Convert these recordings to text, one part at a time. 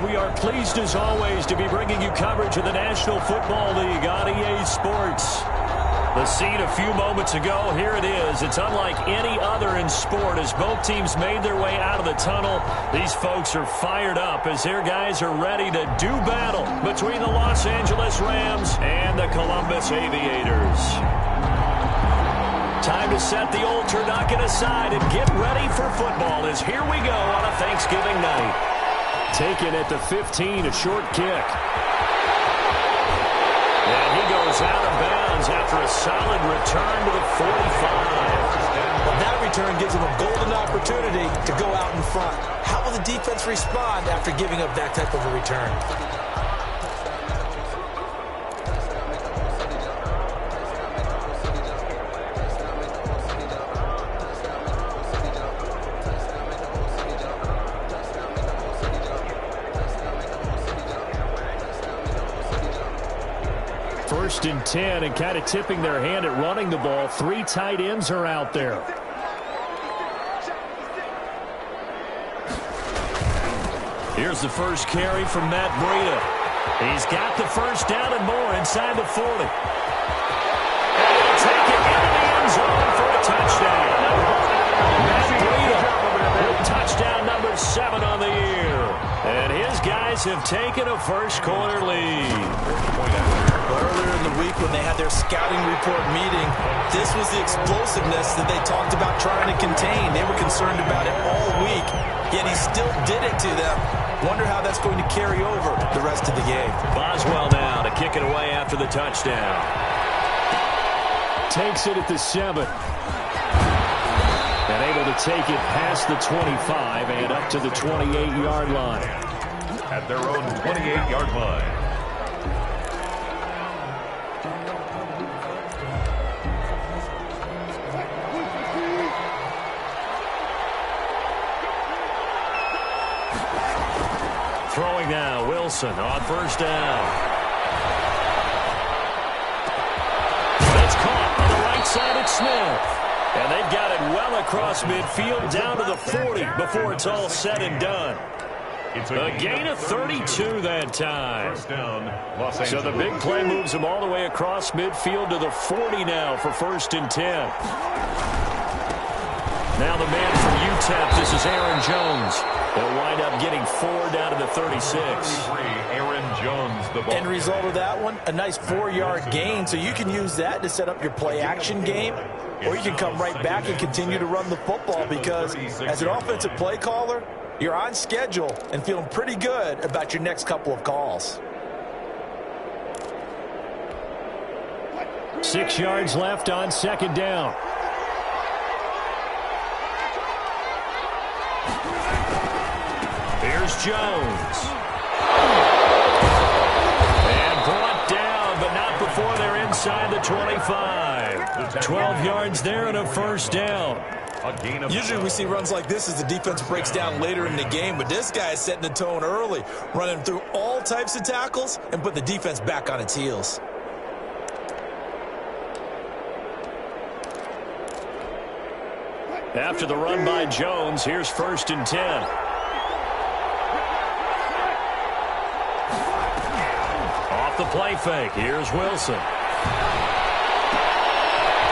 We are pleased as always to be bringing you coverage of the National Football League on EA Sports. The scene a few moments ago, here it is. It's unlike any other in sport as both teams made their way out of the tunnel. These folks are fired up as their guys are ready to do battle between the Los Angeles Rams and the Columbus Aviators. Time to set the old turducken aside and get ready for football as here we go on a Thanksgiving night. Taken at the 15, a short kick. And he goes out of bounds after a solid return to the 45. Well, that return gives him a golden opportunity to go out in front. How will the defense respond after giving up that type of a return? First and 10, and kind of tipping their hand at running the ball. Three tight ends are out there. Here's the first carry from Matt Breida. He's got the first down and more inside the 40. And he'll take it into the end zone for a touchdown. Matt Breida with touchdown number 7 on the year. And his guys have taken a first quarter lead. Earlier in the week when they had their scouting report meeting, this was the explosiveness that they talked about trying to contain. They were concerned about it all week, yet he still did it to them. Wonder how that's going to carry over the rest of the game. Boswell now to kick it away after the touchdown. Takes it at the 7. And able to take it past the 25 and up to the 28-yard line. At their own 28-yard line. Throwing now, Wilson on first down. It's caught on the right side at Smith. And they've got it well across midfield down to the 40 before it's all said and done. A gain of 32 that time. First down, Los Angeles. So the big play moves them all the way across midfield to the 40 now for first and 10. Now the man from UTEP, this is Aaron Jones. They'll wind up getting 4 down to the 36. Aaron Jones, the ball. End result of that one, a nice 4-yard gain, so you can use that to set up your play-action game, or you can come right back and continue to run the football because as an offensive play caller, you're on schedule and feeling pretty good about your next couple of calls. 6 yards left on second down. Here's Jones. And brought down, but not before they're inside the 25. 12 yards there and a first down. Usually we see runs like this as the defense breaks down later in the game, but this guy is setting the tone early, running through all types of tackles and put the defense back on its heels. After the run by Jones, here's first and 10. The play fake. Here's Wilson.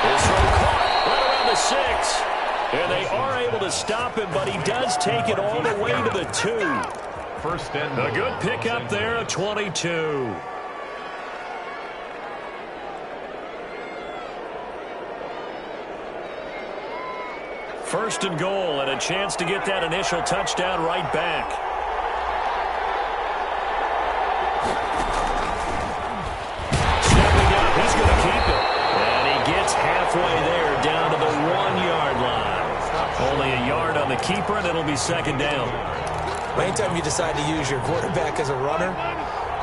His throw caught right around the 6. And they are able to stop him, but he does take it all the way to the 2. First and a good pickup there at 22. First and goal and a chance to get that initial touchdown right back. Halfway there down to the 1-yard line. Only a yard on the keeper, and it'll be second down. Anytime you decide to use your quarterback as a runner,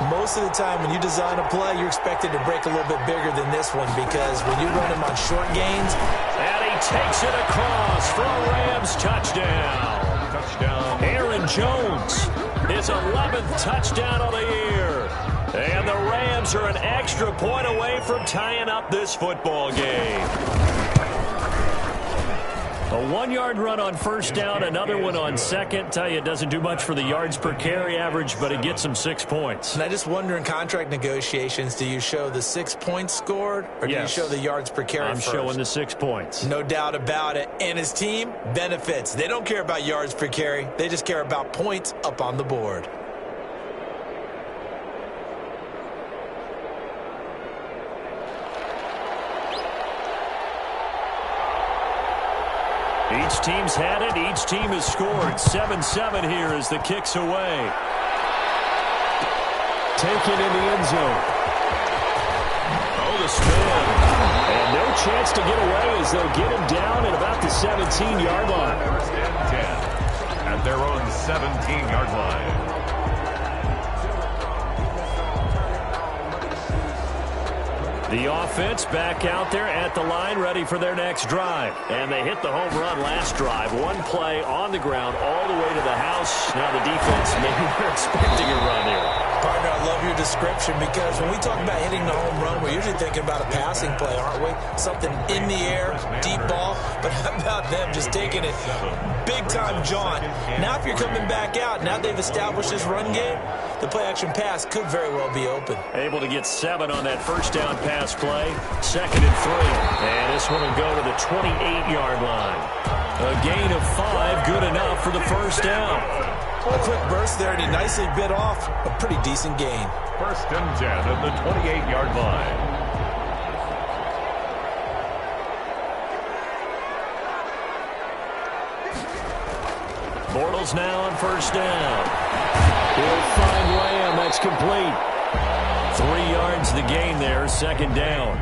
most of the time when you design a play, you're expected to break a little bit bigger than this one because when you run him on short gains. And he takes it across for a Rams touchdown. Aaron Jones, his 11th touchdown of the year. And the Rams are an extra point away from tying up this football game. A 1-yard run on first down, another one on second. Tell you, it doesn't do much for the yards per carry average, but it gets them 6 points. And I just wonder in contract negotiations, do you show the 6 points scored or do you show the yards per carry I'm showing the 6 points. No doubt about it. And his team benefits. They don't care about yards per carry. They just care about points up on the board. Each team's had it. Each team has scored. 7-7 here as the kick's away. Taken in the end zone. Oh, the spin. And no chance to get away as they'll get him down at about the 17-yard line. First and 10 at their own 17-yard line. The offense back out there at the line, ready for their next drive. And they hit the home run last drive. One play on the ground all the way to the house. Now the defense, maybe they're expecting a run here. Partner, I love your description because when we talk about hitting the home run, we're usually thinking about a passing play, aren't we? Something in the air, deep ball. But how about them just taking it big-time jaunt? Now if you're coming back out, now they've established this run game, the play-action pass could very well be open. Able to get 7 on that first down pass play. 2nd and 3. And this one will go to the 28-yard line. A gain of 5, good enough for the first down. A quick burst there, and he nicely bit off a pretty decent gain. First and 10 at the 28-yard line. Bortles now on first down. He'll find Lamb. That's complete. 3 yards the gain there, 2nd down.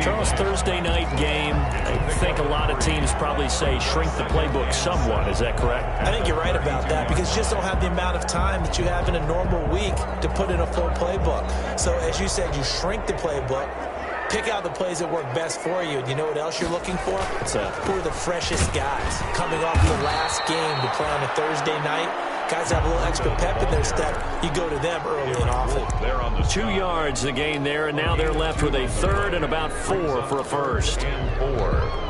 Charles, Thursday night game, I think a lot of teams probably say shrink the playbook somewhat. Is that correct? I think you're right about that because you just don't have the amount of time that you have in a normal week to put in a full playbook. So as you said, you shrink the playbook, pick out the plays that work best for you. And you know what else you're looking for? Who are the freshest guys coming off the last game to play on a Thursday night? Guys have a little extra pep in their step. You go to them early and often. 2 yards the gain there, and now they're left with a 3rd and about 4 for a first. And 4.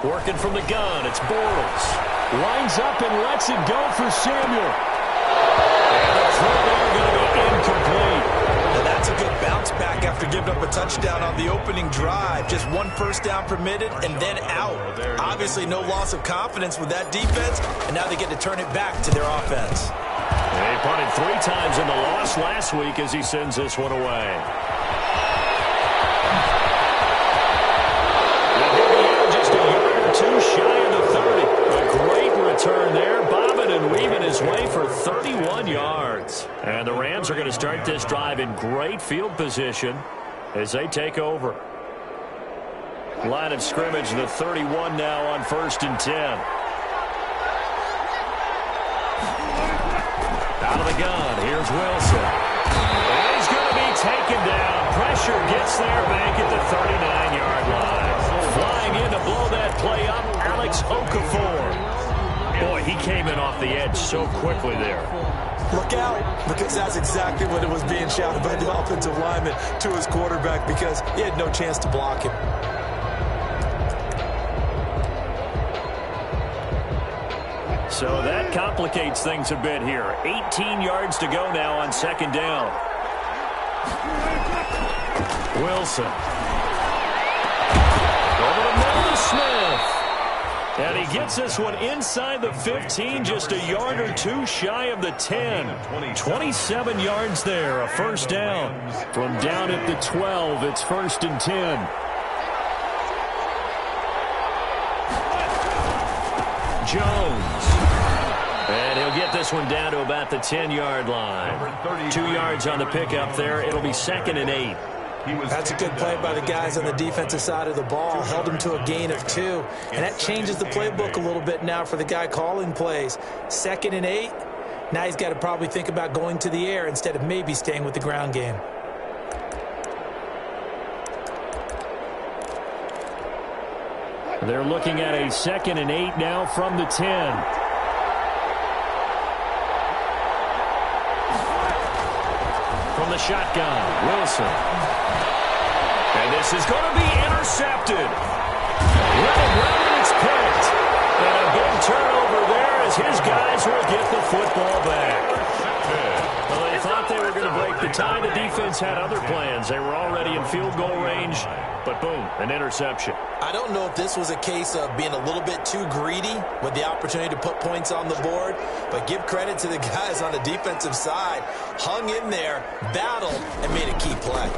Working from the gun, it's Bortles. Lines up and lets it go for Samuel. And the throw there going to be incomplete. And that's a good bounce back after giving up a touchdown on the opening drive. Just 1 first down permitted and then out. Obviously no loss of confidence with that defense, and now they get to turn it back to their offense. They punted 3 times in the loss last week as he sends this one away. Too shy of the 30. A great return there. Bobbing and weaving his way for 31 yards. And the Rams are going to start this drive in great field position as they take over. Line of scrimmage, the 31 now on 1st and 10. Out of the gun, here's Wilson. And he's going to be taken down. Pressure gets there back at the 39-yard line. Flying in to blow that play up, Alex Okafor. Boy, he came in off the edge so quickly there. Look out, because that's exactly what it was being shouted by the offensive lineman to his quarterback because he had no chance to block him. So that complicates things a bit here. 18 yards to go now on 2nd down. Wilson. Over the middle to Smith. And he gets this one inside the 15, just a yard or 2 shy of the 10. 27 yards there, a first down. From down at the 12, it's 1st and 10. Jones. And he'll get this one down to about the 10-yard line. 2 yards on the pickup there. It'll be 2nd and 8. That's a good play by the guys on the defensive side of the ball. Held him to a gain of 2. And that changes the playbook a little bit now for the guy calling plays. 2nd and 8. Now he's got to probably think about going to the air instead of maybe staying with the ground game. They're looking at a 2nd and 8 now from the 10. From the shotgun, Wilson. And this is going to be intercepted. Let it run, and it's picked. And a big turnover there as his guys will get the football back. Well, they thought they were going to break the tie. The defense had other plans. They were already in field goal range, but boom, an interception. I don't know if this was a case of being a little bit too greedy with the opportunity to put points on the board, but give credit to the guys on the defensive side. Hung in there, battled, and made a key play.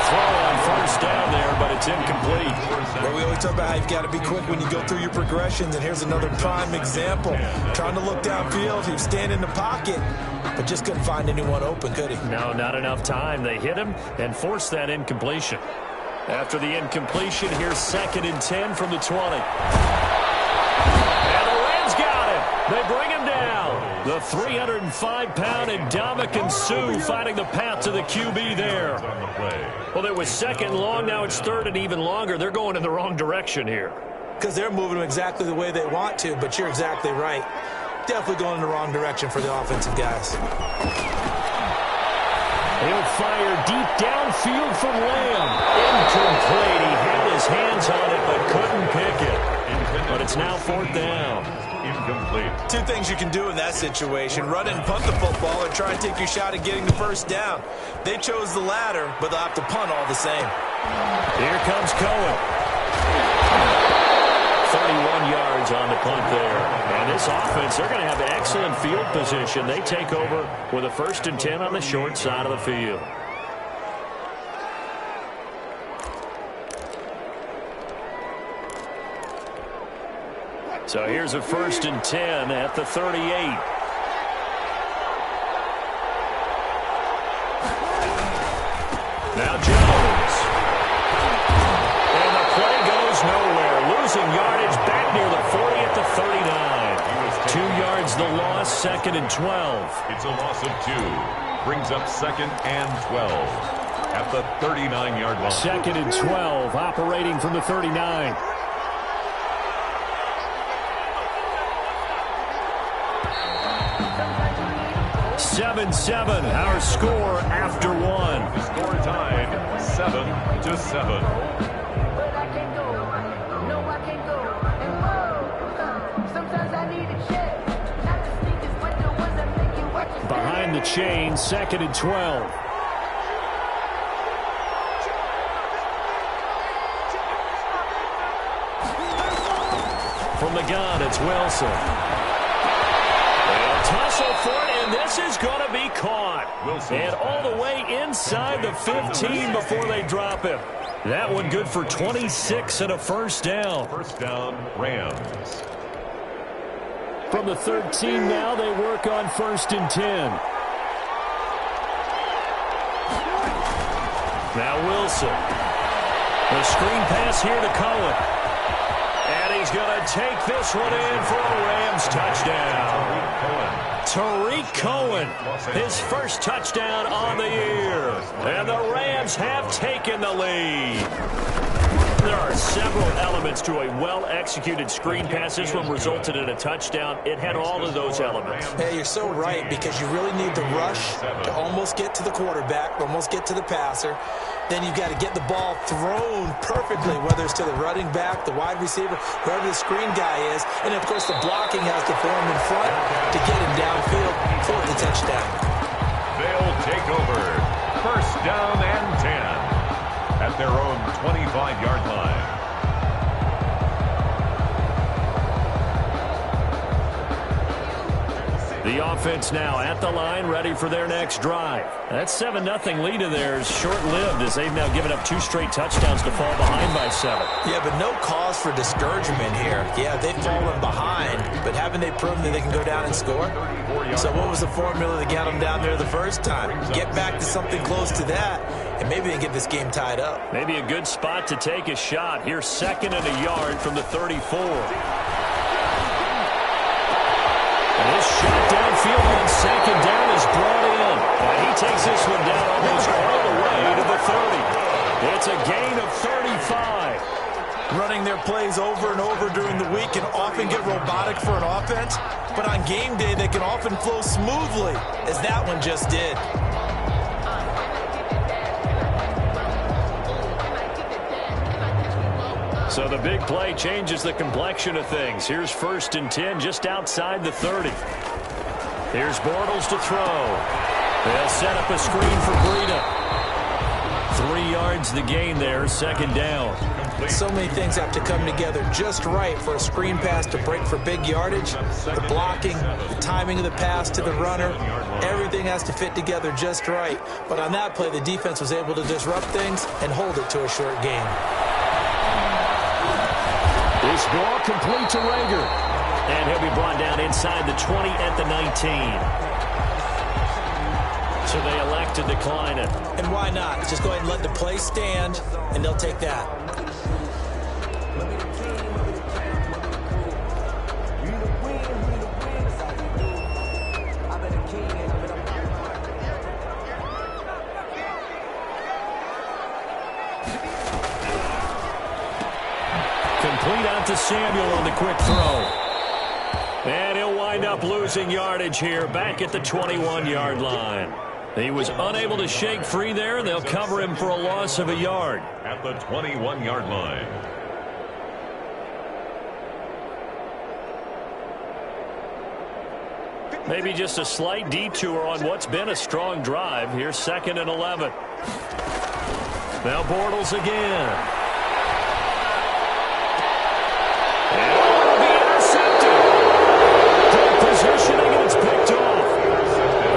Throw on first down there, but it's incomplete. Well, we always talk about how you've got to be quick when you go through your progressions, and here's another prime example. Trying to look downfield, he was standing in the pocket, but just couldn't find anyone open, could he? No, not enough time. They hit him and forced that incompletion. After the incompletion, here's 2nd and 10 from the 20. And the Rams got him. They bring him down. The 305-pound Ndamukong Suh finding the path to the QB there. Well, it was 2nd long. Now it's 3rd and even longer. They're going in the wrong direction here. Because they're moving them exactly the way they want to, but you're exactly right. Definitely going in the wrong direction for the offensive guys. He'll fire deep downfield from Lamb. Incomplete. He had his hands on it but couldn't pick it. But it's now 4th down. Incomplete. Two things you can do in that situation: run and punt the football, or try and take your shot at getting the first down. They chose the latter, but they'll have to punt all the same. Here comes Cohen. 31 yards on the punt there. And this offense, they're going to have excellent field position. They take over with a 1st and 10 on the short side of the field. So here's a 1st and 10 at the 38. Now Jones. And the play goes nowhere. Losing yardage back near the 40 at the 39. 2 yards the loss, 2nd and 12. It's a loss of 2. Brings up 2nd and 12 at the 39-yard line. 2nd and 12, operating from the 39. Seven, our score after 1. The score tied 7-7. Behind the chain, 2nd and 12. From the gun, it's Wilson. They'll tussle for it, and this is going to be caught. Wilson. And all the way inside the 15 before they drop him. That one good for 26 and a 1st down. 1st down, Rams. From the 13 now, they work on 1st and 10. Now Wilson. The screen pass here to Cohen. And he's going to take this one in for a Rams touchdown. Tariq Cohen, his first touchdown on the year. And the Rams have taken the lead. There are several elements to a well-executed screen pass. This one resulted in a touchdown. It had all of those elements. Hey, you're so right, because you really need the rush to almost get to the quarterback, almost get to the passer. Then you've got to get the ball thrown perfectly, whether it's to the running back, the wide receiver, whoever the screen guy is. And, of course, the blocking has to form in front to get him downfield for the touchdown. They'll take over. 1st down and 10 at their own 25-yard line. The offense now at the line, ready for their next drive. That 7-0 lead of theirs short-lived, as they've now given up 2 straight touchdowns to fall behind by 7. Yeah, but no cause for discouragement here. Yeah, they've fallen behind, but haven't they proven that they can go down and score? So what was the formula that got them down there the first time? Get back to something close to that, and maybe they get this game tied up. Maybe a good spot to take a shot. Here's 2nd and a yard from the 34. And this shot downfield on 2nd down is brought in. And he takes this one down almost all the way to the 30. It's a gain of 35. Running their plays over and over during the week can often get robotic for an offense, but on game day they can often flow smoothly, as that one just did. So the big play changes the complexion of things. Here's 1st and 10 just outside the 30. Here's Bortles to throw. They'll set up a screen for Breida. 3 yards the gain there, 2nd down. So many things have to come together just right for a screen pass to break for big yardage. The blocking, the timing of the pass to the runner, everything has to fit together just right. But on that play, the defense was able to disrupt things and hold it to a short gain. This ball complete to Rager. And he'll be brought down inside the 20 at the 19. So they elect to decline it. And why not? Just go ahead and let the play stand, and they'll take that. Complete out to Samuel on the quick throw. And he'll wind up losing yardage here back at the 21-yard line. He was unable to shake free there, and they'll cover him for a loss of a yard. At the 21-yard line. Maybe just a slight detour on what's been a strong drive. Here's 2nd and 11. Now Bortles again. And it'll be intercepted. Good positioning, and it's picked off.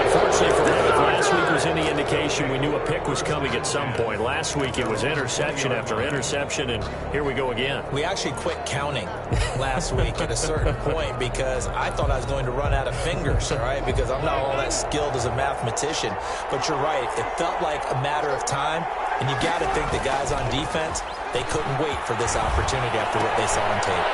Unfortunately for him, if last week was any indication, we knew a pick was coming at some point. Last week it was interception after interception, and here we go again. We actually quit counting last week at a certain point because I thought I was going to run out of fingers, all right, because I'm not all that skilled as a mathematician. But you're right. It felt like a matter of time, and you got to think the guys on defense, they couldn't wait for this opportunity after what they saw on tape.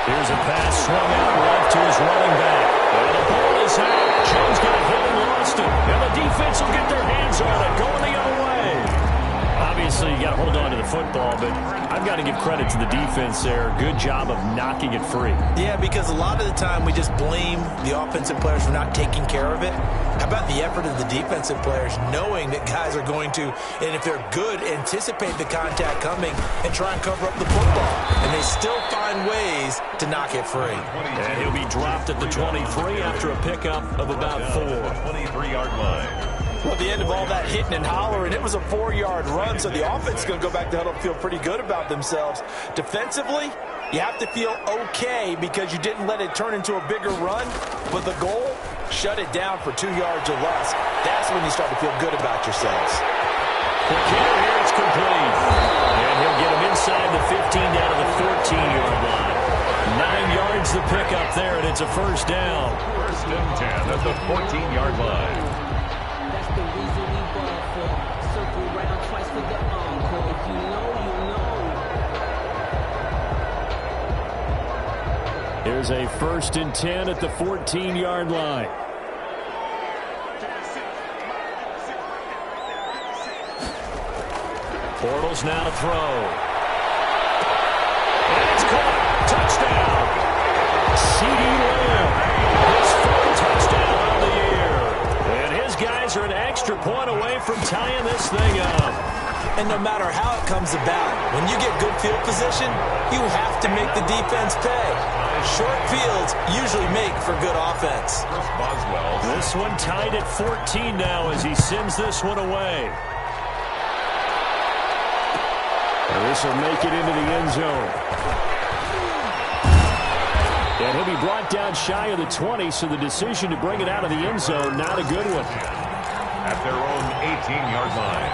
Here's a pass swung out left to his running back. And the ball is out. Jones got hit and lost it. And the defense will get their hands on it, going the other way. Obviously, you got to hold on to the football, but I've got to give credit to the defense there. Good job of knocking it free. Yeah, because a lot of the time we just blame the offensive players for not taking care of it. How about the effort of the defensive players knowing that guys are going to, and if they're good, anticipate the contact coming and try and cover up the football. And they still find ways to knock it free. And he'll be dropped at the 23 after a pickup of about 4. 23-yard line. Well, at the end of all that hitting and hollering, it was a 4-yard run, so the offense is going to go back to huddle and feel pretty good about themselves. Defensively, you have to feel okay because you didn't let it turn into a bigger run, but the goal, shut it down for 2 yards or less. That's when you start to feel good about yourselves. The kick here is complete. And he'll get him inside the 15 down to the 14-yard line. 9 yards the pickup there, and it's a 1st down. 1st and 10 at the 14-yard line. The reason we ball for circle round twice for the encore. If you know, you know. Here's a 1st and 10 at the 14-yard line. Bortles now to throw. And it's caught. Touchdown. C.D. Lamb. His 4th touchdown on the year. And his guys are an extra point away from tying this thing up. And no matter how it comes about, when you get good field position, you have to make the defense pay. Short fields usually make for good offense. This one tied at 14 now as he sends this one away. And this will make it into the end zone. And he'll be brought down shy of the 20, so the decision to bring it out of the end zone, not a good one. At their own 18-yard line.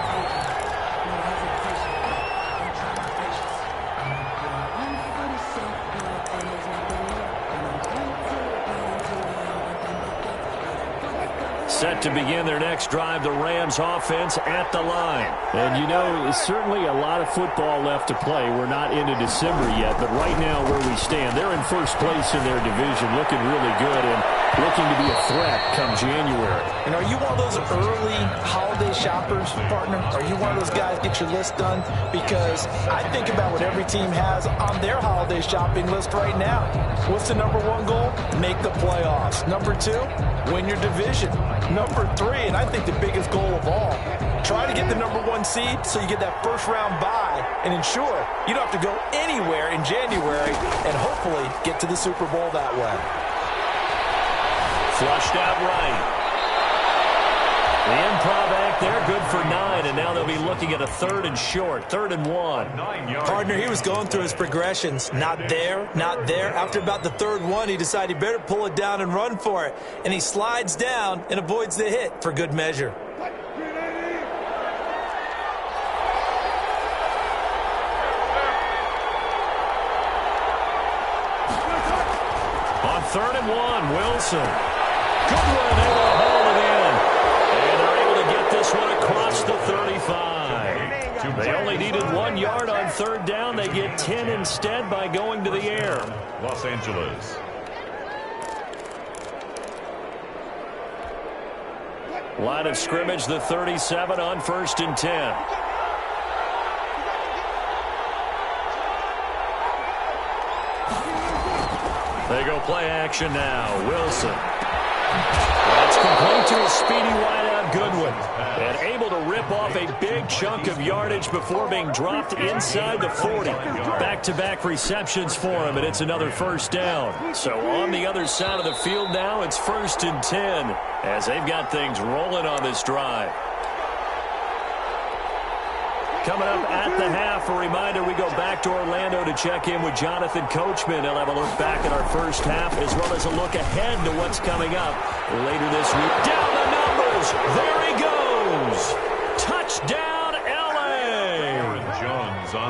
Set to begin their next drive, the Rams offense at the line. And, you know, certainly a lot of football left to play. We're not into December yet, but right now where we stand, they're in first place in their division, looking really good and looking to be a threat come January. And are you one of those early holiday shoppers, partner? Are you one of those guys get your list done? Because I think about what every team has on their holiday shopping list right now. What's the number one goal? Make the playoffs. Number 2, win your division. Number 3, and I think the biggest goal of all, try to get the number 1 seed so you get that first round bye and ensure you don't have to go anywhere in January and hopefully get to the Super Bowl that way. Flushed out right. The improv act there, good for 9, and now they'll be looking at a 3rd and short, 3rd and 1. Partner, he was going through his progressions. Not there, not there. After about the 3rd one, he decided he better pull it down and run for it. And he slides down and avoids the hit for good measure. On 3rd and 1, Wilson. Goodwin able to haul it in. And they're able to get this one across the 35. They only needed 1 yard on 3rd down. They get 10 instead by going to the air. Los Angeles. Line of scrimmage, the 37 on 1st and 10. They go play action now. Wilson. That's complete to a speedy wideout Goodwin. And able to rip off a big chunk of yardage before being dropped inside the 40. Back-to-back receptions for him, and it's another 1st down. So on the other side of the field now, it's 1st and 10 as they've got things rolling on this drive. Coming up at the half, a reminder, we go back to Orlando to check in with Jonathan Coachman. He'll have a look back at our first half as well as a look ahead to what's coming up later this week. Down the numbers. There he goes. Touchdown, L.A.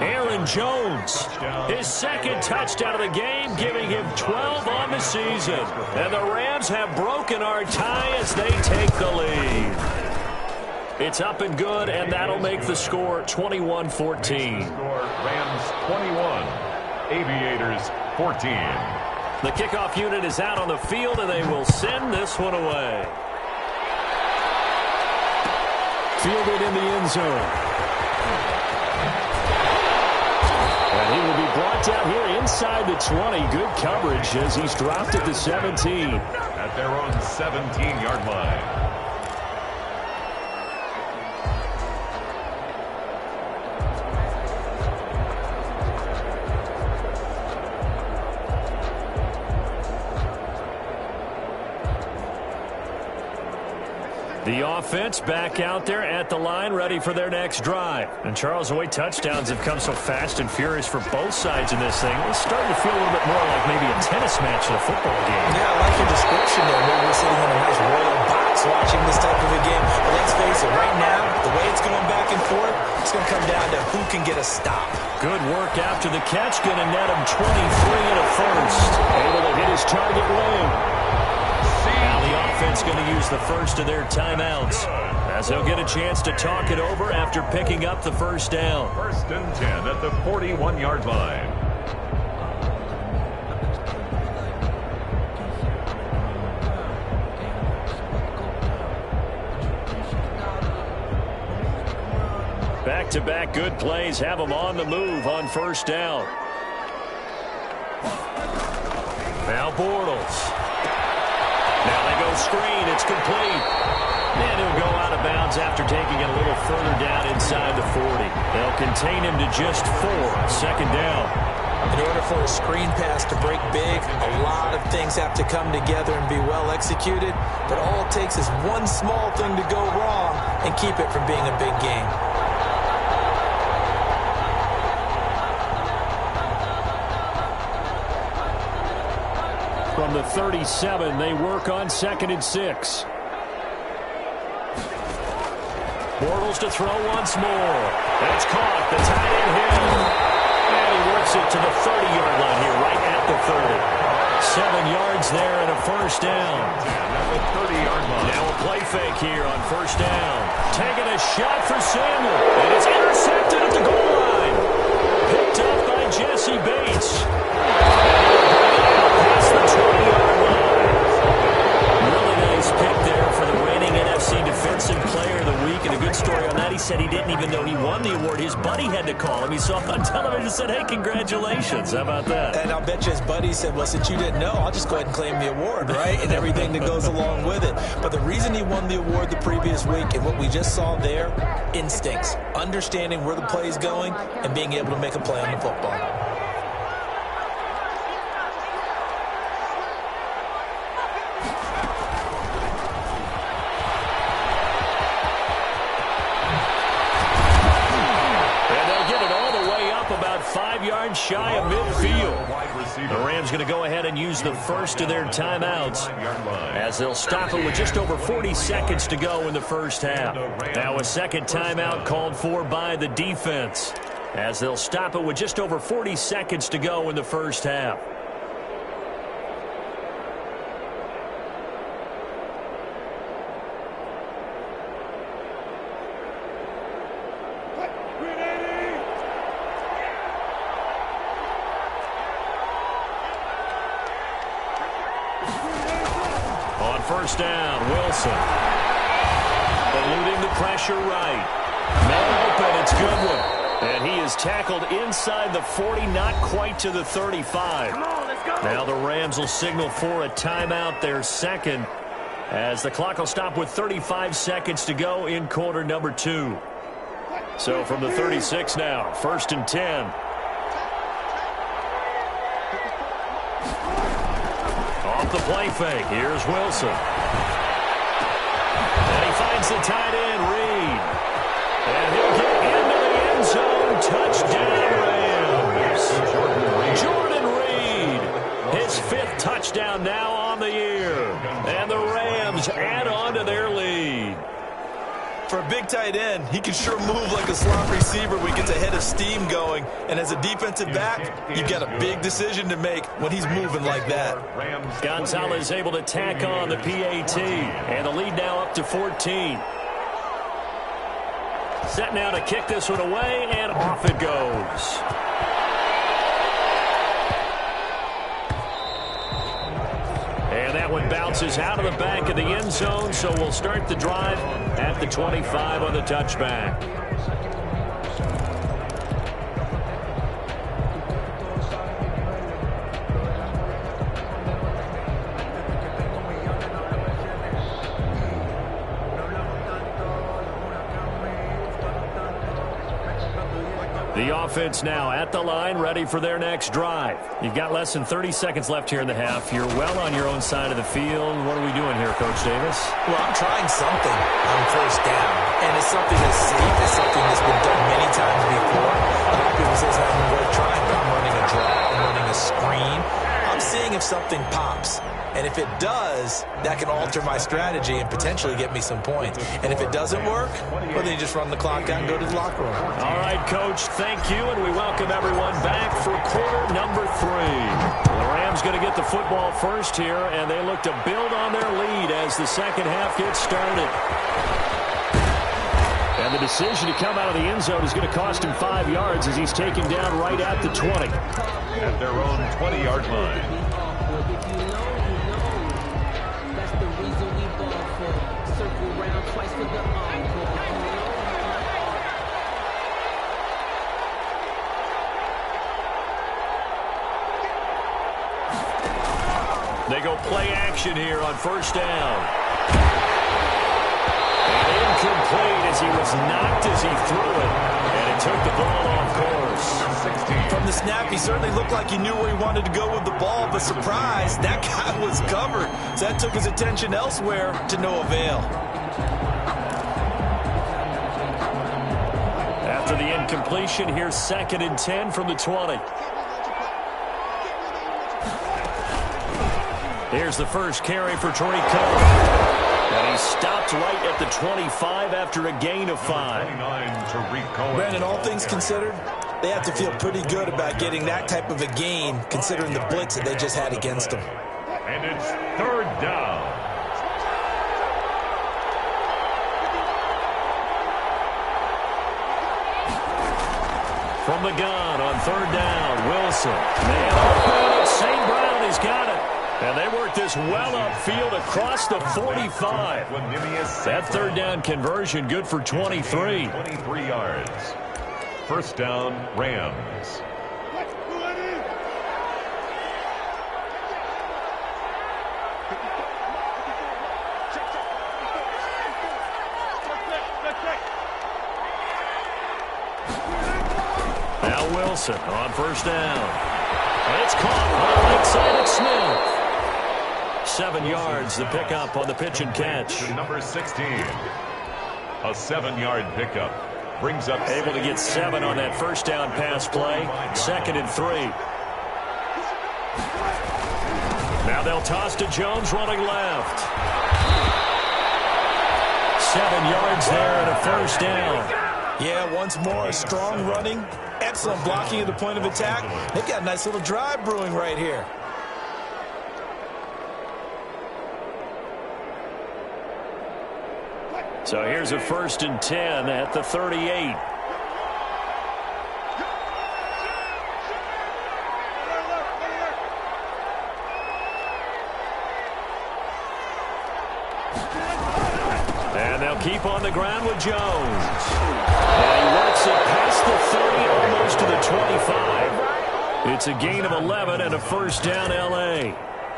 Aaron Jones. His 2nd touchdown of the game, giving him 12 on the season. And the Rams have broken our tie as they take the lead. It's up and good, and that'll make the score 21-14. Rams 21, Aviators 14. The kickoff unit is out on the field, and they will send this one away. Fielded in the end zone. And he will be brought down here inside the 20. Good coverage as he's dropped at the 17. At their own 17-yard line. The offense back out there at the line, ready for their next drive. And Charles, the way touchdowns have come so fast and furious for both sides in this thing, it's starting to feel a little bit more like maybe a tennis match in a football game. Yeah, I like your description there. Maybe we're sitting in a nice royal box watching this type of a game. But let's face it, right now, the way it's going back and forth, it's going to come down to who can get a stop. Good work after the catch, going to net him 23 and a 1st. Able to hit his target limb. Now the offense going to use the first of their timeouts as they'll get a chance to talk it over after picking up the 1st down. 1st and 10 at the 41-yard line. Back-to-back good plays have them on the move on 1st down. Now Bortles. Now they go screen. It's complete. And he'll go out of bounds after taking it a little further down inside the 40. They'll contain him to just 4. 2nd down. In order for a screen pass to break big, a lot of things have to come together and be well executed. But all it takes is one small thing to go wrong and keep it from being a big game. From the 37, they work on 2nd and 6. Bortles to throw once more. That's caught. The tight end hit. And he works it to the 30-yard line here, right at the 30. 7 yards there and a first down. At the 30-yard line. Now a play fake here on first down. Taking a shot for Samuel. And it's intercepted at the goal line. Picked up by Jesse Bates. Past the 20-yard line. Really nice pick there for the reigning NFC Defensive Player of the Week. And a good story on that. He said he didn't even know he won the award. His buddy had to call him. He saw him on television and said, hey, congratulations. How about that? And I'll bet you his buddy said, well, since you didn't know, I'll just go ahead and claim the award, right? And everything that goes along with it. But the reason he won the award the previous week and what we just saw there, instincts, understanding where the play is going and being able to make a play on the football. About 5 yards shy of midfield. The Rams going to go ahead and use the first of their timeouts as they'll stop it with just over 40 seconds to go in the first half. Now a second timeout called for by the defense as they'll stop it with just over 40 seconds to go in the first half. First down, Wilson. Eluding the pressure right. Man open, it's Goodwin. And he is tackled inside the 40, not quite to the 35. Come on, let's go. Now the Rams will signal for a timeout, their second, as the clock will stop with 35 seconds to go in quarter number 2. So from the 36 now, 1st and 10. Off the play fake, here's Wilson. And he finds the tight end, Reed. And he'll get into the end zone. Touchdown, Rams. Jordan Reed, his 5th touchdown now on the year. And the Rams add on to their lead. For a big tight end, he can sure move like a slot receiver when he gets a head of steam going. And as a defensive back, you've got a big decision to make when he's moving like that. Gonzalez able to tack on the PAT. And the lead now up to 14. Set now to kick this one away, and off it goes. And that one bounces out of the back of the end zone, so we'll start the drive at the 25 on the touchback. The offense now at the line, ready for their next drive. You've got less than 30 seconds left here in the half. You're well on your own side of the field. What are we doing here, Coach Davis? Well, I'm trying something on first down, and it's something that's safe. It's something that's been done many times before. A lot of people say it's not even worth trying, but I'm running a draw. I'm running a screen. I'm seeing if something pops. And if it does, that can alter my strategy and potentially get me some points. And if it doesn't work, well, then you just run the clock out and go to the locker room. All right, Coach, thank you, and we welcome everyone back for quarter number 3. The Rams going to get the football first here, and they look to build on their lead as the second half gets started. And the decision to come out of the end zone is going to cost him 5 yards as he's taken down right at the 20. At their own 20-yard line. They go play action here on first down. And incomplete as he was knocked as he threw it. And it took the ball off course. From the snap, he certainly looked like he knew where he wanted to go with the ball, but surprise, that guy was covered. So that took his attention elsewhere to no avail. After the incompletion, here's 2nd and 10 from the 20. Here's the first carry for Tariq Cohen. And he stopped right at the 25 after a gain of 5. Brandon, all things considered, They have to feel pretty good about getting that type of a gain, considering the blitz that they just had against them. And it's third down. From the gun on third down, Wilson. Man open, St. Brown has got it. And they work this well upfield across the 45. That third down conversion good for 23. 23 yards. First down, Rams. Now Wilson on first down. And it's caught on the right side of Smith. 7 yards, the pickup on the pitch and catch. Number 16. A 7-yard pickup. Brings up able to get 7 on that first down pass play. 2nd and 3. Now they'll toss to Jones running left. 7 yards there and a first down. Yeah, once more, strong running, excellent blocking at the point of attack. They've got a nice little drive brewing right here. So here's a 1st and 10 at the 38. And they'll keep on the ground with Jones. And he works it past the 30, almost to the 25. It's a gain of 11 and a first down, L.A.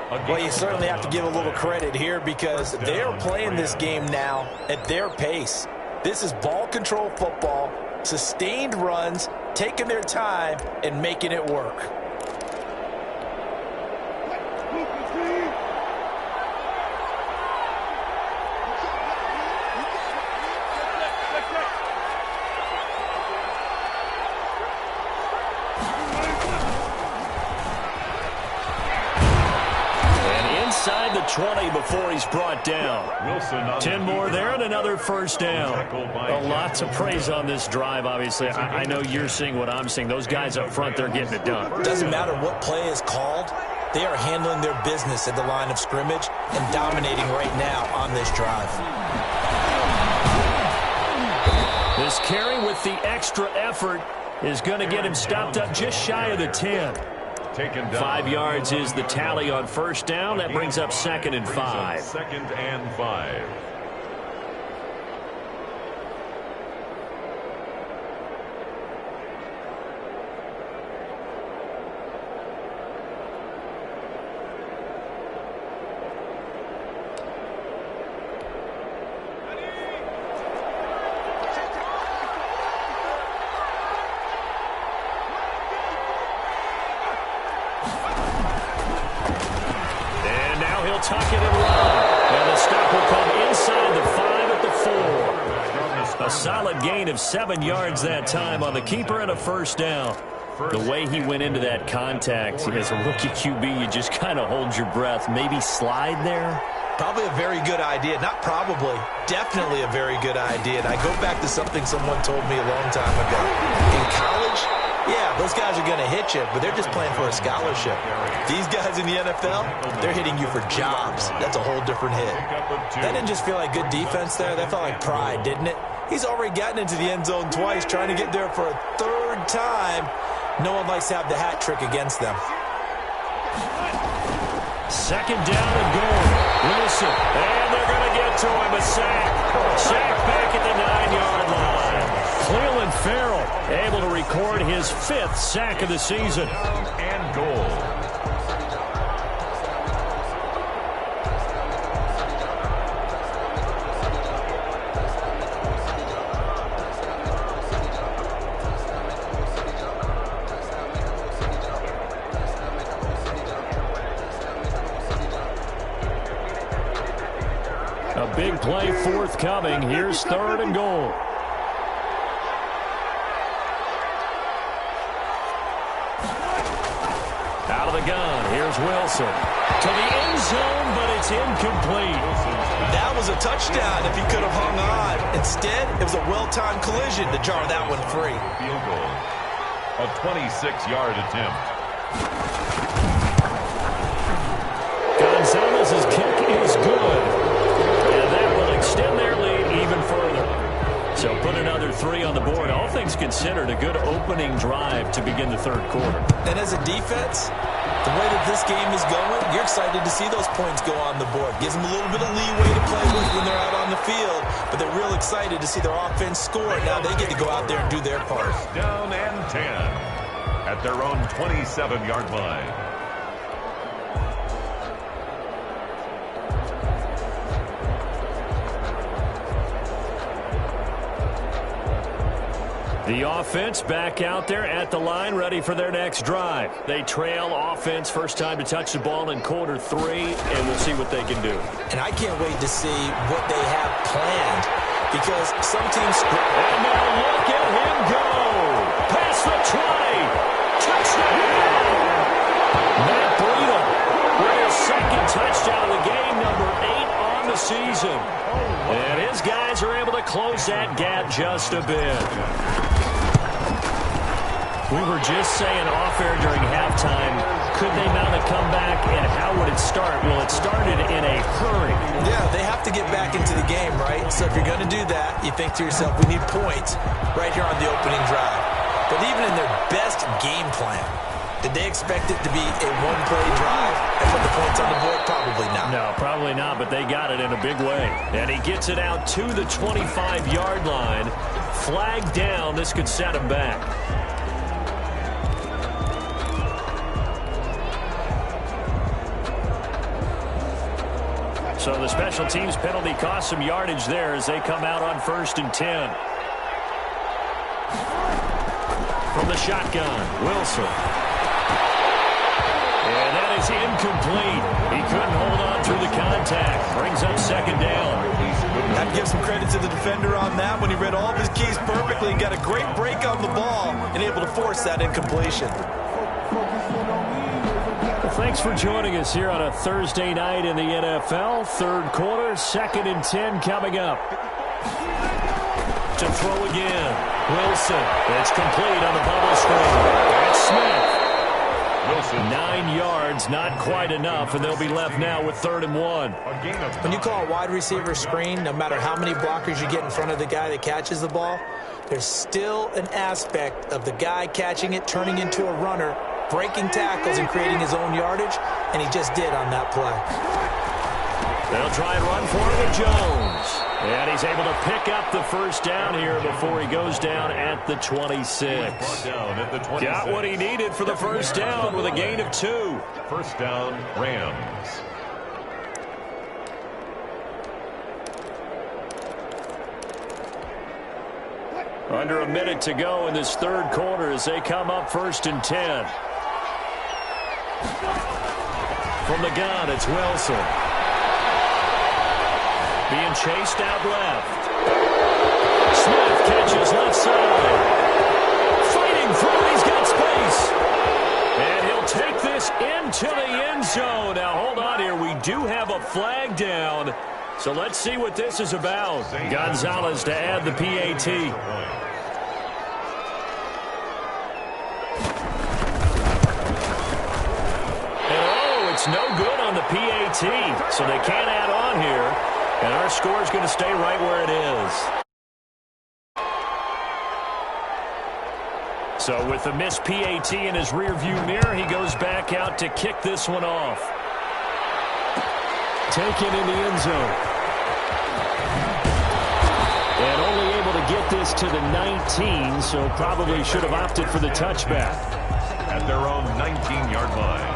Well, you certainly have to give a little credit here because they are playing this game now at their pace. This is ball control football, sustained runs, taking their time, and making it work. Inside the 20 before he's brought down. 10 more there and another first down. A lot to praise on this drive, obviously. I know you're seeing what I'm seeing. Those guys up front, they're getting it done. Doesn't matter what play is called. They are handling their business at the line of scrimmage and dominating right now on this drive. This carry with the extra effort is going to get him stopped up just shy of the 10. 5 yards is the tally on first down. That brings up 2nd and 5. 2nd and 5. Tuck it and run. And the stop will come inside the 5 at the 4. A solid gain of 7 yards that time on the keeper and a first down. The way he went into that contact as a rookie QB, you just kind of hold your breath. Maybe slide there? Probably a very good idea. Not probably. Definitely a very good idea. And I go back to something someone told me a long time ago. In college, yeah, those guys are going to hit you, but they're just playing for a scholarship. These guys in the NFL, they're hitting you for jobs. That's a whole different hit. That didn't just feel like good defense there. That felt like pride, didn't it? He's already gotten into the end zone twice, trying to get there for a 3rd time. No one likes to have the hat trick against them. 2nd down and goal. Wilson, and they're going to get to him. A sack. Sack back at the 9-yard line. Cleveland Farrell able to record his 5th sack of the season. And goal. A big play forthcoming. Here's 3rd and goal. Out of the gun. Here's Wilson. To the end zone, but it's incomplete. That was a touchdown if he could have hung on. Instead, it was a well-timed collision to jar that one free. Field goal. A 26-yard attempt. Gonzalez's kick is good. And that will extend their lead even further. So put another 3 on the board. All things considered, a good opening drive to begin the third quarter. And as a defense, the way that this game is going, you're excited to see those points go on the board. Gives them a little bit of leeway to play with when they're out on the field, but they're real excited to see their offense score. Now they get to go out there and do their part. First down and 10 at their own 27-yard line. The offense back out there at the line, ready for their next drive. They trail offense, first time to touch the ball in quarter 3, and we'll see what they can do. And I can't wait to see what they have planned, because some teams... And now look at him go! Past the 20! Touchdown! Matt Breida with his second touchdown of the game, number 8 on the season. And his guys are able to close that gap just a bit. We were just saying off-air during halftime, could they mount a comeback, and how would it start? Well, it started in a hurry. Yeah, they have to get back into the game, right? So if you're going to do that, you think to yourself, we need points right here on the opening drive. But even in their best game plan, did they expect it to be a one-play drive and put the points on the board? Probably not. No, probably not, but they got it in a big way. And he gets it out to the 25-yard line. Flag down. This could set him back. So the special teams penalty cost some yardage there as they come out on 1st and 10. From the shotgun, Wilson. And that is incomplete. He couldn't hold on through the contact. Brings up 2nd down. I'd give some credit to the defender on that when he read all of his keys perfectly and got a great break on the ball and able to force that incompletion. Thanks for joining us here on a Thursday night in the NFL. Third quarter, 2nd and 10 coming up. To throw again. Wilson. It's complete on the bubble screen. It's Smith. Wilson. 9 yards, not quite enough, and they'll be left now with 3rd and 1. When you call a wide receiver screen, no matter how many blockers you get in front of the guy that catches the ball, there's still an aspect of the guy catching it, turning into a runner, breaking tackles and creating his own yardage, and he just did on that play. They'll try and run for it with Jones. And he's able to pick up the 1st down here before he goes down at the 26. Got what he needed for the 1st down with a gain of 2. 1st down, Rams. Under a minute to go in this third quarter as they come up 1st and 10. From the gun, it's Wilson. Being chased out left. Smith catches left side. Fighting through, he's got space. And he'll take this into the end zone. Now, hold on here. We do have a flag down. So let's see what this is about. Gonzalez to add the PAT. It's no good on the PAT, so they can't add on here, and our score is going to stay right where it is. So with the missed PAT in his rearview mirror, he goes back out to kick this one off. Taken in the end zone. And only able to get this to the 19, so probably should have opted for the touchback. At their own 19-yard line.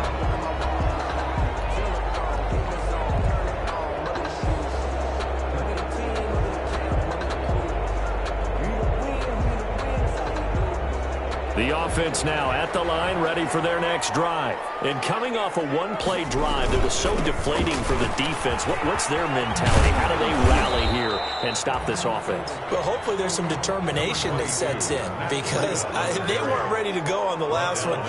The offense now at the line, ready for their next drive. And coming off a one-play drive that was so deflating for the defense, what's their mentality? How do they rally here and stop this offense? Well, hopefully there's some determination that sets in, because they weren't ready to go on the last one.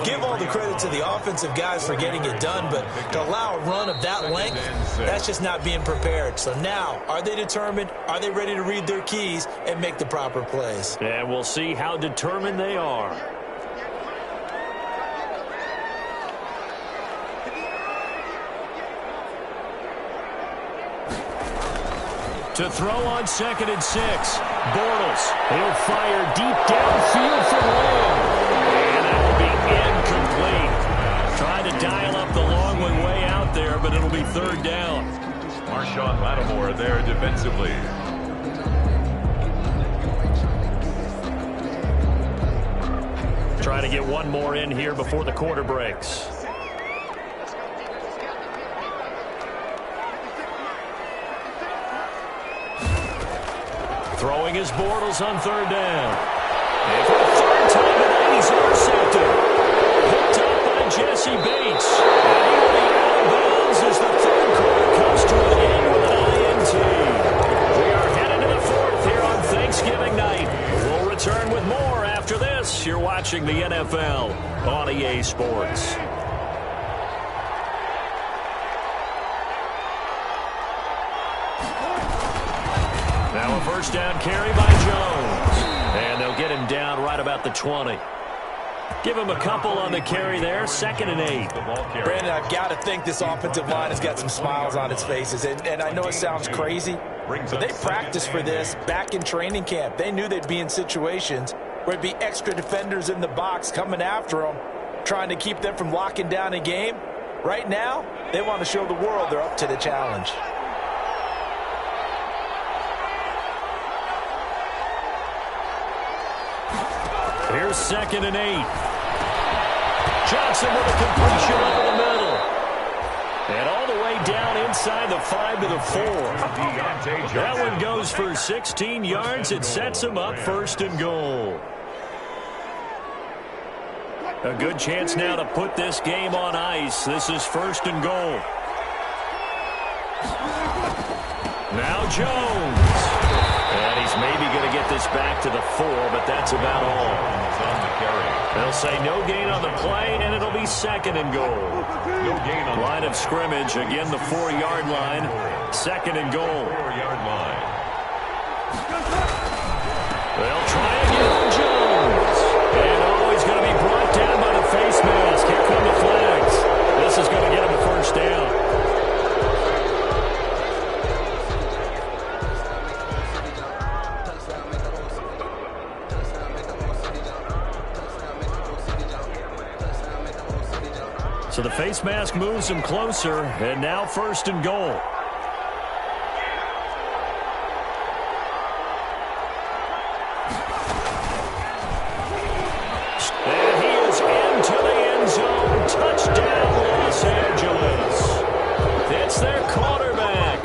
Give all the credit to the offensive guys for getting it done, but to allow a run of that length, that's just not being prepared. So now, are they determined? Are they ready to read their keys and make the proper plays? And we'll see how determined they are. To throw on 2nd and 6. Bortles. He'll fire deep downfield for Lamb. And that will be incomplete. Trying to dial up the long one way out there, but it'll be 3rd down. Marshawn Lattimore there defensively. Try to get one more in here before the quarter breaks. Throwing his Bortles on 3rd down. And for the 3rd time today, he's intercepted. Picked up by Jesse Bates. And he will be out of bounds as the 3rd quarter comes to an end with an INT. We are headed to the 4th here on Thanksgiving night. We'll return with more after this. You're watching the NFL on EA Sports. Now a 1st down carry by Jones. And they'll get him down right about the 20. Give him a couple on the carry there. 2nd and 8. Brandon, I've got to think this offensive line has got some smiles on its faces. And I know it sounds crazy, but they practiced for this back in training camp. They knew they'd be in situations where there'd be extra defenders in the box coming after them, trying to keep them from locking down a game. Right now, they want to show the world they're up to the challenge. Here's 2nd and 8. Johnson with a completion over the middle. And all the way down inside the 5 to the 4. That one goes for 16 yards. It sets him up 1st and goal. A good chance now to put this game on ice. This is 1st and goal. Now Jones. And he's maybe going to get this back to the 4, but that's about all. They'll say no gain on the play, and it'll be 2nd and goal. No gain on line of scrimmage, again the 4-yard line. 2nd and goal. 4-yard line. They'll try again on Jones. And he's going to be brought down by the face mask. Here come the flags. This is going to get him a 1st down. So the face mask moves him closer, and now 1st and goal. And he is into the end zone. Touchdown, Los Angeles. It's their quarterback.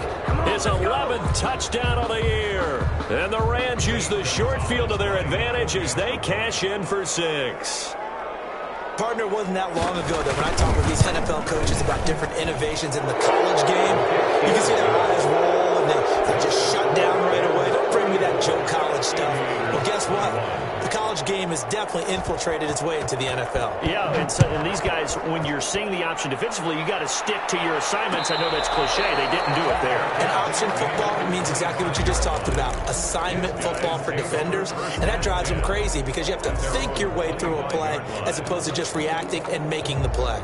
His 11th touchdown of the year. And the Rams use the short field to their advantage as they cash in for 6. Partner, wasn't that long ago that when I talk with these NFL coaches about different innovations in the college game, you can see their eyes roll and they just shut down right away. Don't bring me that Joe College stuff. Well, guess what? The college game has definitely infiltrated its way into the NFL. Yeah, and these guys, when you're seeing the option defensively, you got to stick to your assignments. I know that's cliche. They didn't do it there. And option football means exactly what you just talked about. Assignment football for defenders. And that drives them crazy because you have to think your way through a play as opposed to just reacting and making the play.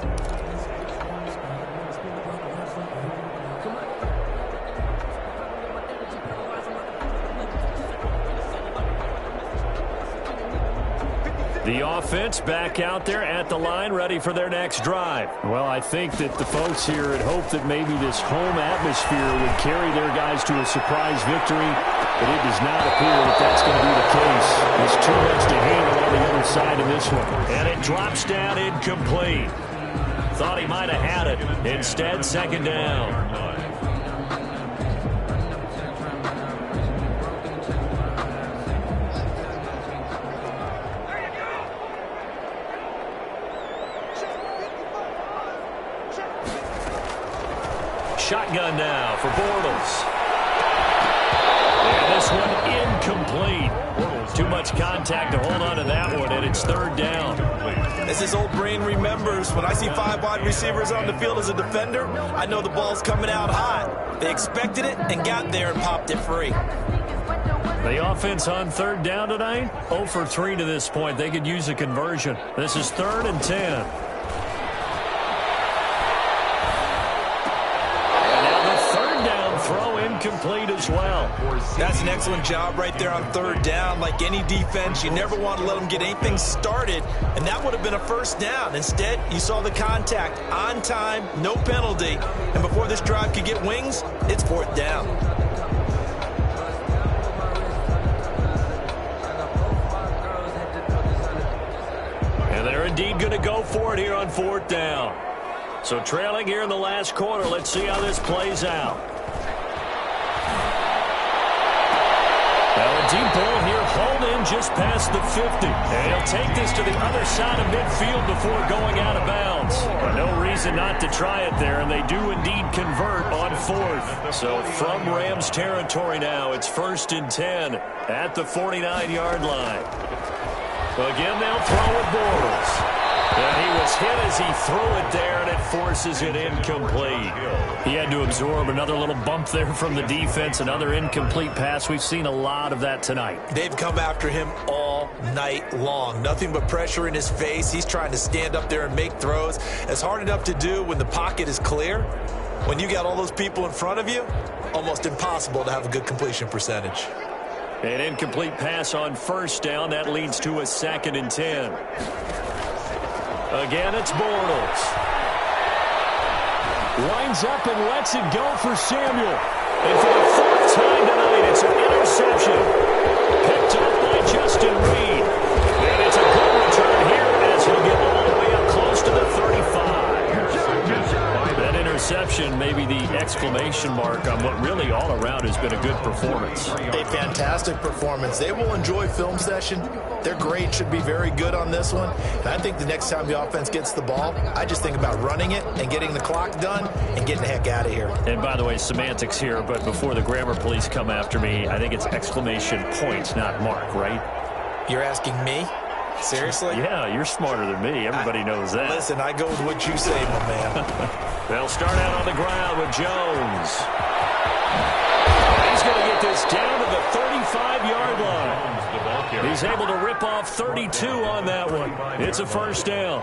The offense back out there at the line, ready for their next drive. Well, I think that the folks here had hoped that maybe this home atmosphere would carry their guys to a surprise victory, but it does not appear that that's going to be the case. There's too much to handle on the other side of this one. And it drops down incomplete. Thought he might have had it. Instead, 2nd down. Shotgun now for Bortles. And this one incomplete. Too much contact to hold on to that one, and it's 3rd down. As his old brain remembers, when I see 5 wide receivers on the field as a defender, I know the ball's coming out hot. They expected it and got there and popped it free. The offense on 3rd down tonight, 0 for 3 to this point. They could use a conversion. This is 3rd and 10. incomplete as well. That's an excellent job right there on third down. Like any defense, you never want to let them get anything started, and that would have been a first down. Instead, you saw the contact on time, no penalty, and before this drive could get wings, it's fourth down. And they're indeed going to go for it here on fourth down. So trailing here in the last quarter, let's see how this plays out. Now a deep ball here, hauled in just past the 50. And he'll take this to the other side of midfield before going out of bounds. But no reason not to try it there, and they do indeed convert on fourth. So from Rams territory now, it's 1st and 10 at the 49-yard line. Again, they'll throw with Bortles. And he was hit as he threw it there, and it forces it incomplete. He had to absorb another little bump there from the defense, another incomplete pass. We've seen a lot of that tonight. They've come after him all night long. Nothing but pressure in his face. He's trying to stand up there and make throws. It's hard enough to do when the pocket is clear. When you got all those people in front of you, almost impossible to have a good completion percentage. An incomplete pass on first down. That leads to a 2nd and 10. Again, it's Bortles. Winds up and lets it go for Samuel. And for the 4th time tonight, it's an interception. Picked up by Justin Reed. And it's a good return here as he'll get all the way up close to the 35. That interception may be the exclamation mark on what really all around has been a good performance. A fantastic performance. They will enjoy film session. Their grade should be very good on this one. And I think the next time the offense gets the ball, I just think about running it and getting the clock done and getting the heck out of here. And by the way, semantics here, but before the grammar police come after me, I think it's exclamation point, not mark, right? You're asking me? Seriously? Yeah, you're smarter than me. Everybody knows that. Listen, I go with what you say, my man. They'll start out on the ground with Jones. He's going to get this down to the 35-yard line. He's able to rip off 32 on that one. It's a first down.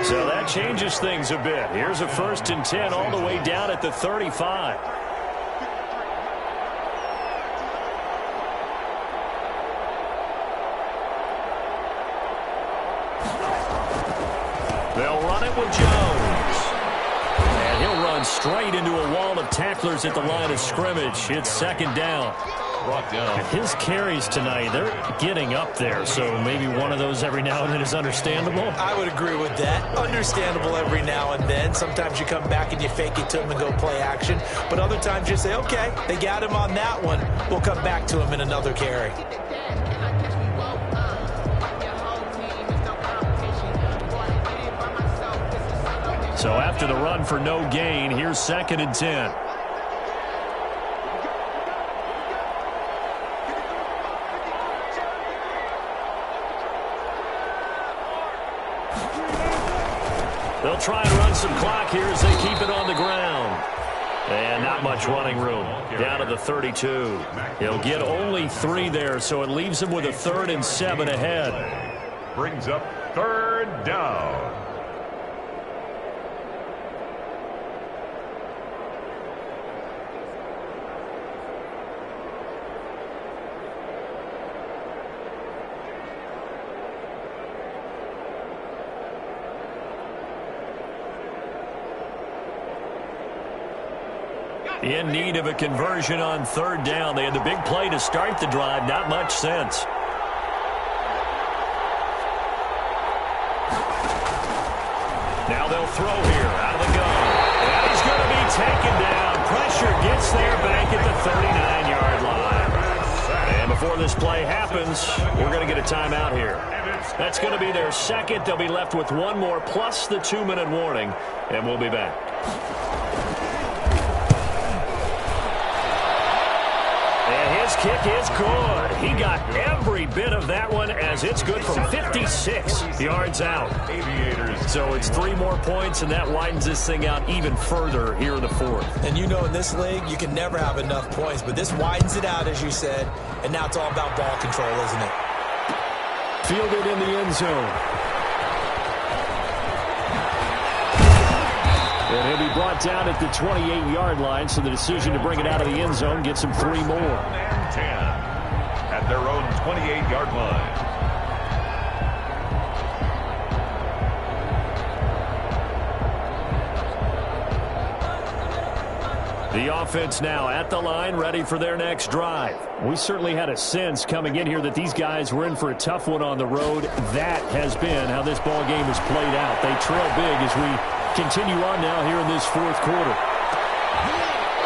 So that changes things a bit. Here's a 1st and 10 all the way down at the 35. They'll run it with Jones. And he'll run straight into a wall of tacklers at the line of scrimmage. It's 2nd down. His carries tonight, they're getting up there, so maybe one of those every now and then is understandable. I would agree with that. Understandable every now and then. Sometimes you come back and you fake it to him and go play action. But other times you say, okay, they got him on that one. We'll come back to him in another carry. So after the run for no gain, here's 2nd and 10. They'll try and run some clock here as they keep it on the ground. And not much running room. Down to the 32. He'll get only 3 there, so it leaves him with a 3rd and 7 ahead. Brings up 3rd down. In need of a conversion on 3rd down. They had the big play to start the drive. Not much sense. Now they'll throw here out of the gun. And he's going to be taken down. Pressure gets there back at the 39-yard line. And before this play happens, we're going to get a timeout here. That's going to be their 2nd. They'll be left with 1 more plus the 2-minute warning. And we'll be back. His kick is good. He got every bit of that one as it's good from 56 yards out. So it's 3 more points, and that widens this thing out even further here in the 4th. And you know in this league, you can never have enough points, but this widens it out, as you said, and now it's all about ball control, isn't it? Fielded in the end zone. And he'll be brought down at the 28-yard line, so the decision to bring it out of the end zone gets him 3 more. And 10 at their own 28-yard line. The offense now at the line, ready for their next drive. We certainly had a sense coming in here that these guys were in for a tough one on the road. That has been how this ball game has played out. They trail big as we continue on now here in this fourth quarter.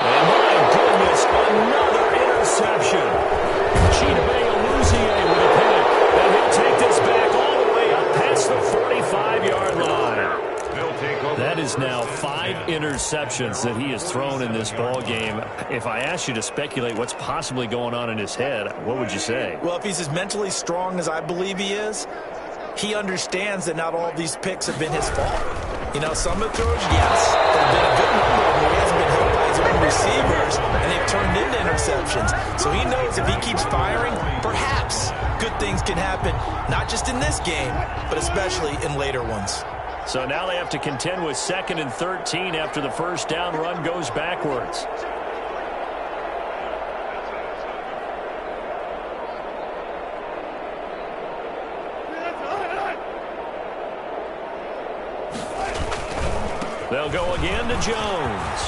And my goodness, another interception. ShinyGumbo's with a pick, and he'll take this back all the way up past the 45-yard line. That is now 5 interceptions that he has thrown in this ball game. If I asked you to speculate what's possibly going on in his head, what would you say? Well, if he's as mentally strong as I believe he is, he understands that not all of these picks have been his fault. You know, some of the throws, yes, there have been a good number of them where he hasn't been helped by his own receivers, and they've turned into interceptions. So he knows if he keeps firing, perhaps good things can happen, not just in this game, but especially in later ones. So now they have to contend with 2nd and 13 after the first down run goes backwards. They'll go again to Jones.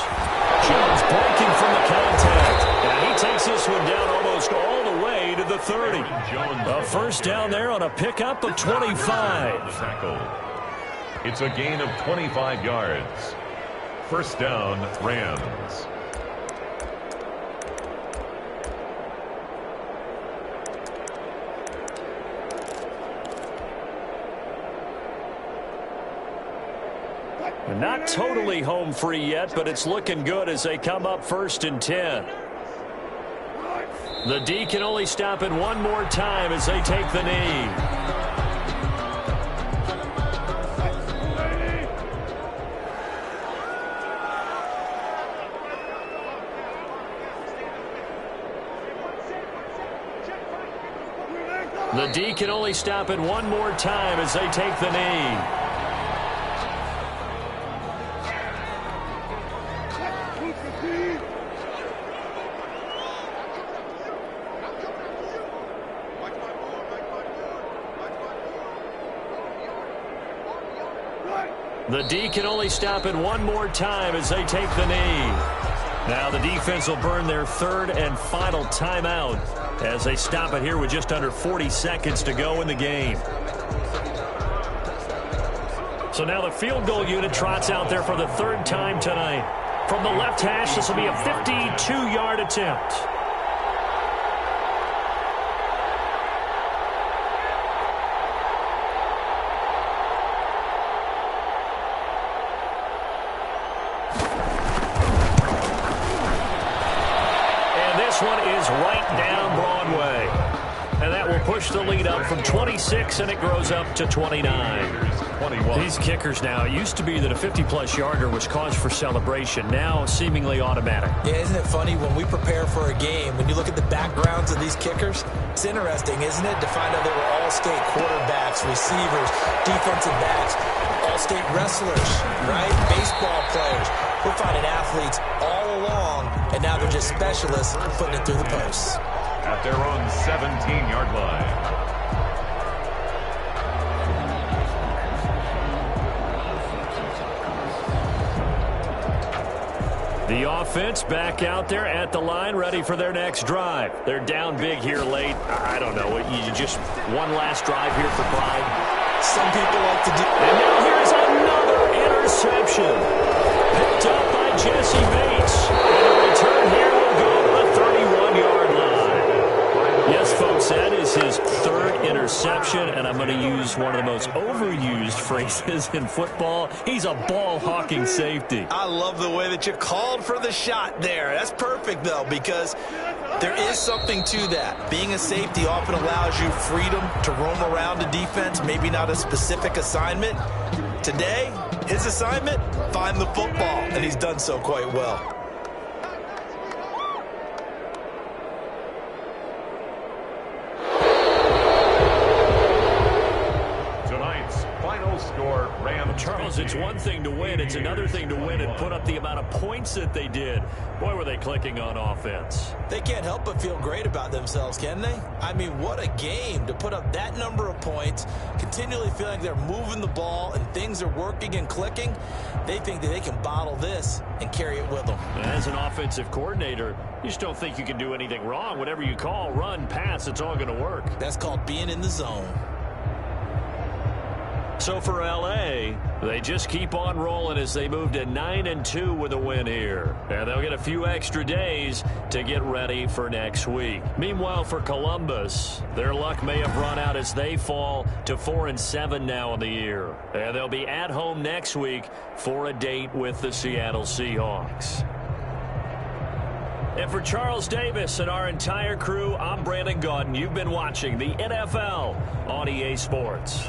Jones breaking from the contact. And he takes this one down almost all the way to the 30. A first down there on a pickup of 25. It's a gain of 25 yards. First down, Rams. And not totally home free yet, but it's looking good as they come up 1st and 10. The D can only stop it one more time as they take the knee. The D can only stop it one more time as they take the knee. The D can only stop it one more time as they take the knee. Now the defense will burn their 3rd and final timeout as they stop it here with just under 40 seconds to go in the game. So now the field goal unit trots out there for the 3rd time tonight. From the left hash, this will be a 52-yard attempt. One is right down Broadway. And that will push the lead up from 26, and it grows up to 29. 21. These kickers now, it used to be that a 50-plus yarder was cause for celebration. Now seemingly automatic. Yeah, isn't it funny when we prepare for a game, when you look at the backgrounds of these kickers, it's interesting, isn't it, to find out they were all-state quarterbacks, receivers, defensive backs, all-state wrestlers, right? Baseball players. We're finding athletes all along, and now they're just specialists putting it through the posts. At their own 17-yard line. The offense back out there at the line, ready for their next drive. They're down big here late. I don't know. You just one last drive here for pride. Some people like to do. And now here's another interception. Picked up by Jesse Bates. And the return here will go to the 31-yard line. Yes, folks, that is his 3rd interception, and I'm going to use one of the most overused phrases in football. He's a ball-hawking safety. I love the way that you called for the shot there. That's perfect, though, because there is something to that. Being a safety often allows you freedom to roam around a defense, maybe not a specific assignment. Today, his assignment, find the football, and he's done so quite well. score, Rams. Charles, it's one thing to win. It's another thing to win and put up the amount of points that they did. Boy, were they clicking on offense. They can't help but feel great about themselves, can they? I mean, what a game to put up that number of points, continually feeling they're moving the ball and things are working and clicking. They think that they can bottle this and carry it with them. As an offensive coordinator, you just don't think you can do anything wrong. Whatever you call, run, pass, it's all going to work. That's called being in the zone. So for L.A., they just keep on rolling as they move to 9-2 with a win here. And they'll get a few extra days to get ready for next week. Meanwhile, for Columbus, their luck may have run out as they fall to 4-7 now in the year. And they'll be at home next week for a date with the Seattle Seahawks. And for Charles Davis and our entire crew, I'm Brandon Gaudin. You've been watching the NFL on EA Sports.